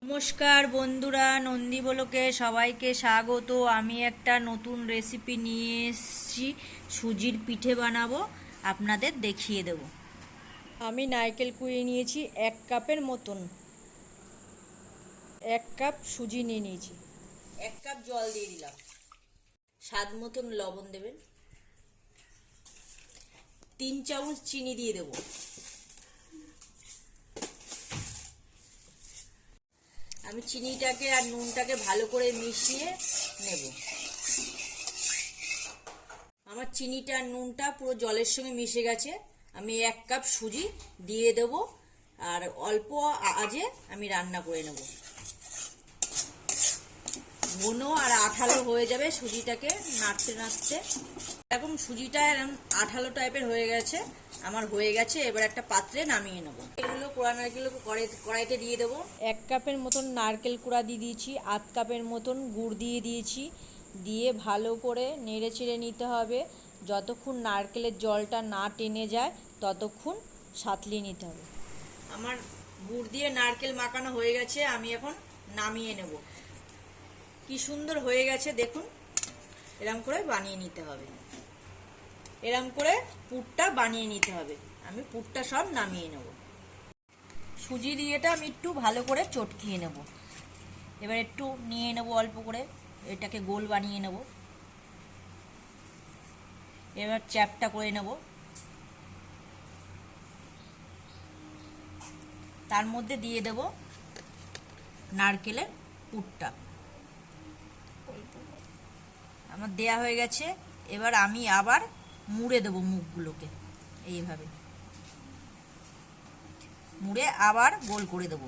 নমস্কার বন্ধুরা, নন্দী বলোকে সবাইকে স্বাগত। আমি একটা নতুন রেসিপি নিয়ে এসেছি, সুজির পিঠে বানাবো, আপনাদের দেখিয়ে দেব। আমি নারকেল কুড়িয়ে নিয়েছি 1 কাপের মতন। 1 কাপ সুজি নিয়ে নিয়েছি। 1 কাপ জল দিয়ে দিলাম, স্বাদ মতন লবণ দেবেন, 3 চামচ চিনি দিয়ে দেবো। আমি চিনিটাকে আর নুনটাকে ভালো করে মিশিয়ে নেব। আমার চিনিটা আর নুনটা পুরো জলের সঙ্গে মিশে গেছে। আমি 1 কাপ সুজি দিয়ে দেব আর অল্প আঁচে আমি রান্না করে নেব। ঘন আর আঠালো হয়ে যাবে সুজিটাকে নাড়তে নাড়তে। এরকম সুজিটা এরকম আঠালো টাইপের হয়ে গেছে, আমার হয়ে গেছে। এবার একটা পাত্রে নামিয়ে নেবো। এগুলো কোড়া নারকেলগুলো কড়াইতে দিয়ে দেবো। 1 কাপের মতন নারকেল কুড়া দিয়ে দিয়েছি, 1/2 কাপের মতন গুড় দিয়ে দিয়েছি। দিয়ে ভালো করে নেড়ে চেড়ে নিতে হবে। যতক্ষণ নারকেলের জলটা না টেনে যায় ততক্ষণ সাঁতলিয়ে নিতে হবে। আমার গুড় দিয়ে নারকেল মাখানো হয়ে গেছে, আমি এখন নামিয়ে নেব। কি সুন্দর হয়ে গেছে দেখুন। এরম করে বানিয়ে নিতে হবে, এরম করে পুরটা বানিয়ে নিতে হবে। আমি পুরটা সব নামিয়ে নেব। সুজি দিয়েটা আমি একটু ভালো করে চটকিয়ে নেব। এবার একটু নিয়ে নেব অল্প করে, এটাকে গোল বানিয়ে নেব। এবার চ্যাপটা করে নেব। তার মধ্যে দিয়ে দেব নারকেলের পুরটা। আমার দেয়া হয়ে গেছে। এবার আমি আবার মুড়ে দেবো মুখগুলোকে, এইভাবে মুড়ে আবার গোল করে দেব।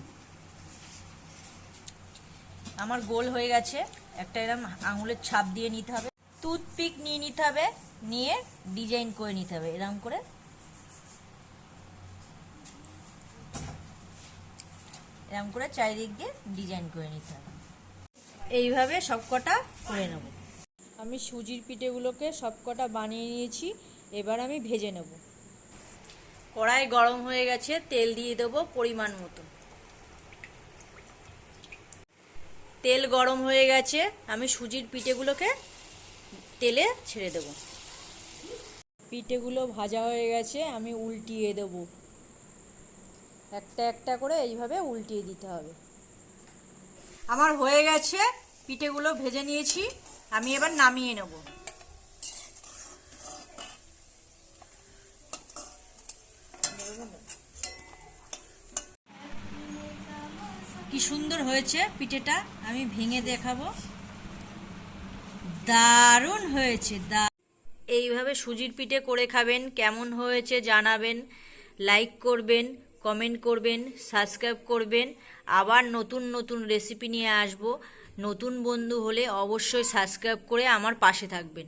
আমার গোল হয়ে গেছে। একটা এরকম আঙুলের ছাপ দিয়ে নিতে হবে, টুথপিক নিয়ে নিতে হবে, নিয়ে ডিজাইন করে নিতে হবে এরকম করে। এরকম করে চারিদিক দিয়ে ডিজাইন করে নিতে হবে। এইভাবে সবকটা করে নেব। আমি সুজির পিঠেগুলোকে সবকটা বানিয়ে নিয়েছি। এবার আমি ভেজে নেব। কড়াই গরম হয়ে গেছে, তেল দিয়ে দেবো পরিমাণ মতো। তেল গরম হয়ে গেছে, আমি সুজির পিঠেগুলোকে তেলে ছেড়ে দেব। পিঠেগুলো ভাজা হয়ে গেছে, আমি উল্টিয়ে দেব। একটা একটা করে এইভাবে উল্টিয়ে দিতে হবে। আমার হয়ে গেছে, পিঠেগুলো ভেজে নিয়েছি, আমি এবার নামিয়ে নেব। কি সুন্দর হয়েছে পিঠেটা, আমি ভেঙে দেখাবো। দারুণ হয়েছে। এইভাবে সুজির পিঠে করে খাবেন, কেমন হয়েছে জানাবেন, লাইক করবেন, কমেন্ট করবেন, সাবস্ক্রাইব করবেন। আবার নতুন নতুন রেসিপি নিয়ে আসব। নতুন বন্ধু হলে অবশ্যই সাবস্ক্রাইব করে আমার পাশে থাকবেন।